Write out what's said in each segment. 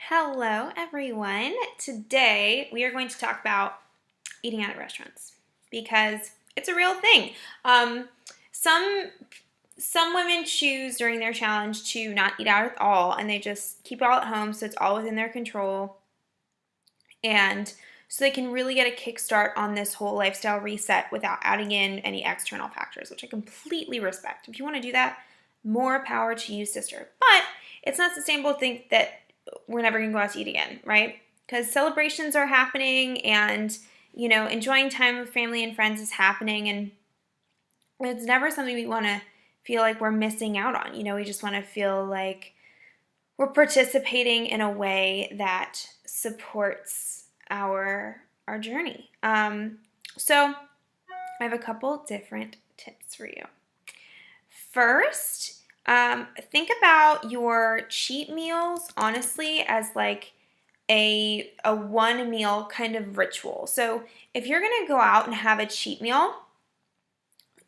Hello, everyone. Today we are going to talk about eating out at restaurants because it's a real thing. Um, some some women choose during their challenge to not eat out at all, and they just keep it all at home, so it's all within their control, and so they can really get a kickstart on this whole lifestyle reset without adding in any external factors, which I completely respect. If you want to do that, more power to you, sister. But it's not sustainable to think that we're never going to go out to eat again, right? Because celebrations are happening and, enjoying time with family and friends is happening. And it's never something we want to feel like we're missing out on. We just want to feel like we're participating in a way that supports our journey. So I have a couple different tips for you. First, think about your cheat meals honestly as like a one meal kind of ritual. So if you're gonna go out and have a cheat meal,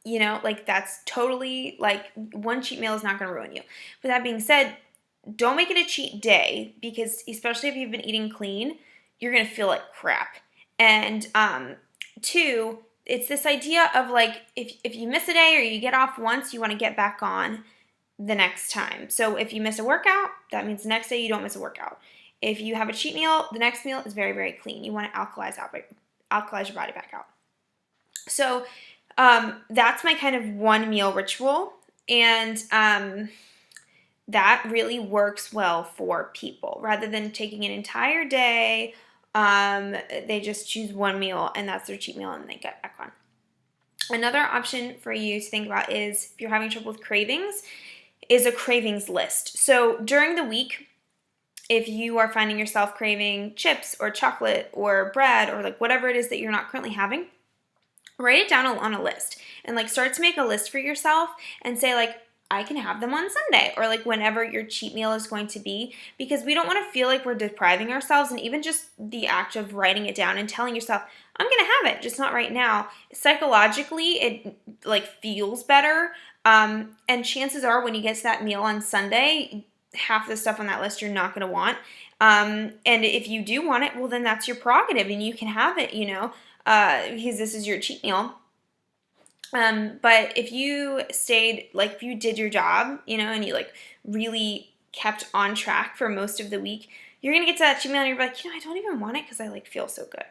like that's totally like one cheat meal is not gonna ruin you. With that being said, don't make it a cheat day because especially if you've been eating clean, you're gonna feel like crap. And two, it's this idea of like if you miss a day or you get off once, you want to get back on the next time. So if you miss a workout, that means the next day you don't miss a workout. If you have a cheat meal, the next meal is very, very clean. You want to alkalize your body back out. So that's my kind of one meal ritual, and that really works well for people. Rather than taking an entire day, they just choose one meal and that's their cheat meal and they get back on. Another option for you to think about is if you're having trouble with cravings, is a cravings list. So during the week, if you are finding yourself craving chips or chocolate or bread or like whatever it is that you're not currently having, write it down on a list and like start to make a list for yourself and say like, I can have them on Sunday or like whenever your cheat meal is going to be, because we don't want to feel like we're depriving ourselves. And even just the act of writing it down and telling yourself, I'm going to have it, just not right now. Psychologically, it like feels better. And chances are when you get to that meal on Sunday, half the stuff on that list you're not going to want. And if you do want it, well, then that's your prerogative and you can have it, because this is your cheat meal. But if you stayed, like if you did your job, and you like really kept on track for most of the week, you're going to get to that cheat meal and you're like, I don't even want it because I like feel so good.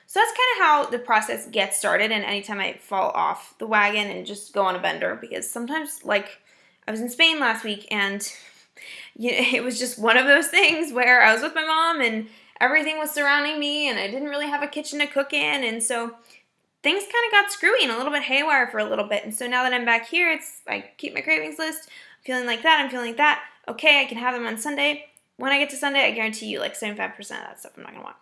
So that's kind of how the process gets started. And anytime I fall off the wagon and just go on a bender, because sometimes like I was in Spain last week and it was just one of those things where I was with my mom and everything was surrounding me and I didn't really have a kitchen to cook in. And so things kind of got screwy and a little bit haywire for a little bit. And so now that I'm back here, I keep my cravings list. I'm feeling like that. Okay, I can have them on Sunday. When I get to Sunday, I guarantee you like 75% of that stuff I'm not going to want.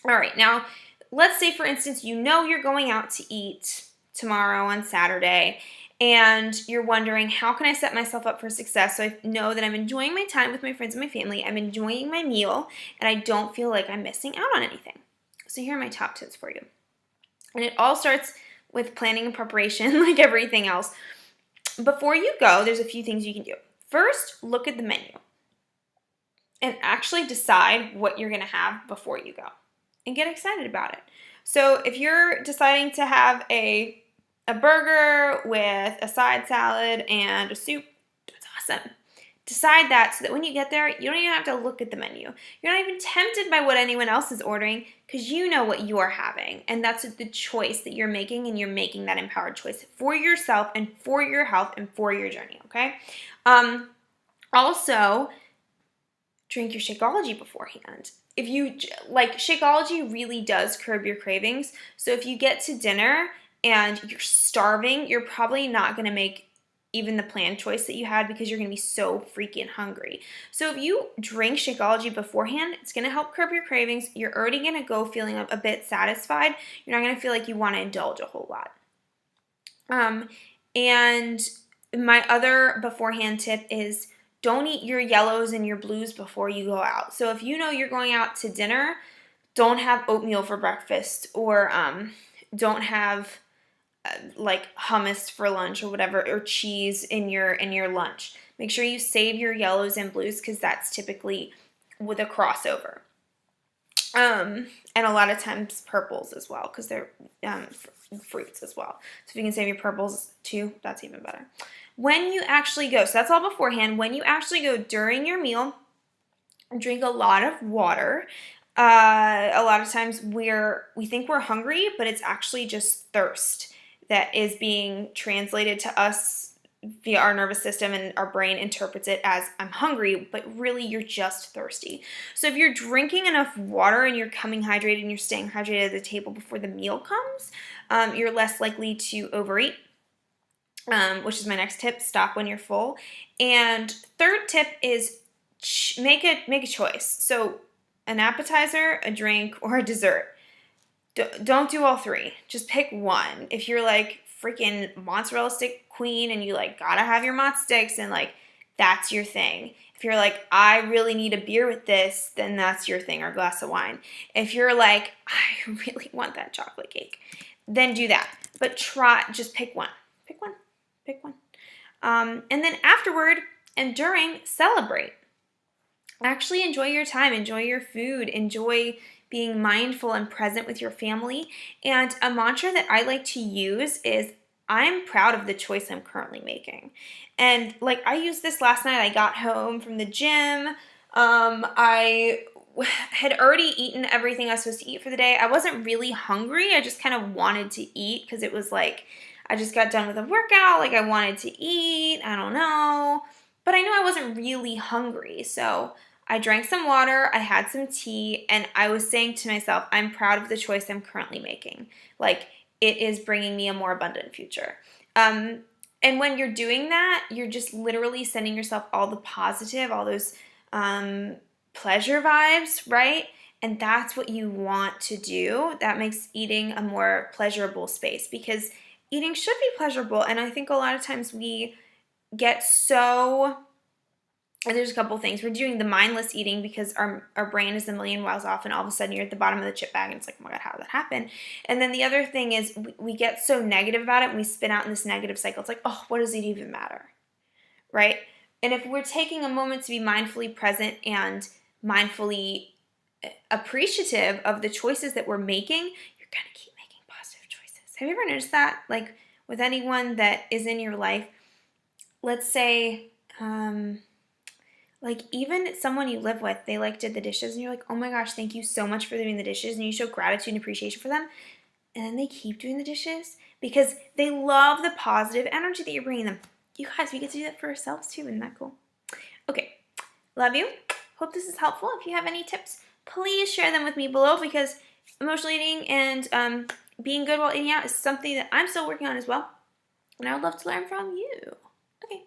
All right, now let's say, for instance, you're going out to eat tomorrow on Saturday and you're wondering, how can I set myself up for success so I know that I'm enjoying my time with my friends and my family, I'm enjoying my meal, and I don't feel like I'm missing out on anything. So here are my top tips for you. And it all starts with planning and preparation, like everything else. Before you go, there's a few things you can do. First, look at the menu and actually decide what you're going to have before you go and get excited about it. So if you're deciding to have a burger with a side salad and a soup, that's awesome. Decide that so that when you get there, you don't even have to look at the menu. You're not even tempted by what anyone else is ordering because you know what you are having. And that's the choice that you're making, and you're making that empowered choice for yourself and for your health and for your journey, okay? Also, drink your Shakeology beforehand. If you, like, Shakeology really does curb your cravings. So if you get to dinner and you're starving, you're probably not going to make even the planned choice that you had because you're going to be so freaking hungry. So if you drink Shakeology beforehand, it's going to help curb your cravings. You're already going to go feeling a bit satisfied. You're not going to feel like you want to indulge a whole lot. And my other beforehand tip is don't eat your yellows and your blues before you go out. So if you know you're going out to dinner, don't have oatmeal for breakfast, or don't have like hummus for lunch or whatever, or cheese in your lunch. Make sure you save your yellows and blues because that's typically with a crossover. And a lot of times purples as well, because they're fruits as well. So if you can save your purples too, that's even better. When you actually go, so that's all beforehand. When you actually go during your meal, drink a lot of water. A lot of times we think we're hungry, but it's actually just thirst that is being translated to us via our nervous system, and our brain interprets it as I'm hungry, but really you're just thirsty. So if you're drinking enough water and you're coming hydrated and you're staying hydrated at the table before the meal comes, you're less likely to overeat, which is my next tip. Stop when you're full. And third tip is make a choice. So an appetizer, a drink, or a dessert. Don't do all three. Just pick one. If you're like freaking mozzarella stick queen and you like gotta have your mozz sticks and like that's your thing. If you're like, I really need a beer with this, then that's your thing, or a glass of wine. If you're like, I really want that chocolate cake, then do that. But just pick one. Pick one. Pick one. And then afterward and during, celebrate. Actually enjoy your time, enjoy your food, enjoy being mindful and present with your family. And a mantra that I like to use is, I'm proud of the choice I'm currently making. And like I used this last night. I got home from the gym. I had already eaten everything I was supposed to eat for the day. I wasn't really hungry. I just kind of wanted to eat because it was like I just got done with a workout. Like I wanted to eat. I don't know. But I knew I wasn't really hungry. So I drank some water, I had some tea, and I was saying to myself, I'm proud of the choice I'm currently making. Like, it is bringing me a more abundant future. And when you're doing that, you're just literally sending yourself all the positive, all those pleasure vibes, right? And that's what you want to do. That makes eating a more pleasurable space, because eating should be pleasurable. And I think a lot of times we get so... There's a couple things. We're doing the mindless eating because our brain is a million miles off, and all of a sudden you're at the bottom of the chip bag and it's like, oh my God, how did that happen? And then the other thing is we get so negative about it and we spin out in this negative cycle. It's like, oh, what does it even matter? Right? And if we're taking a moment to be mindfully present and mindfully appreciative of the choices that we're making, you're going to keep making positive choices. Have you ever noticed that? Like with anyone that is in your life, let's say, like even someone you live with, they like did the dishes and you're like, oh my gosh, thank you so much for doing the dishes. And you show gratitude and appreciation for them. And then they keep doing the dishes because they love the positive energy that you're bringing them. You guys, we get to do that for ourselves too. Isn't that cool? Okay. Love you. Hope this is helpful. If you have any tips, please share them with me below, because emotional eating and being good while eating out is something that I'm still working on as well. And I would love to learn from you. Okay.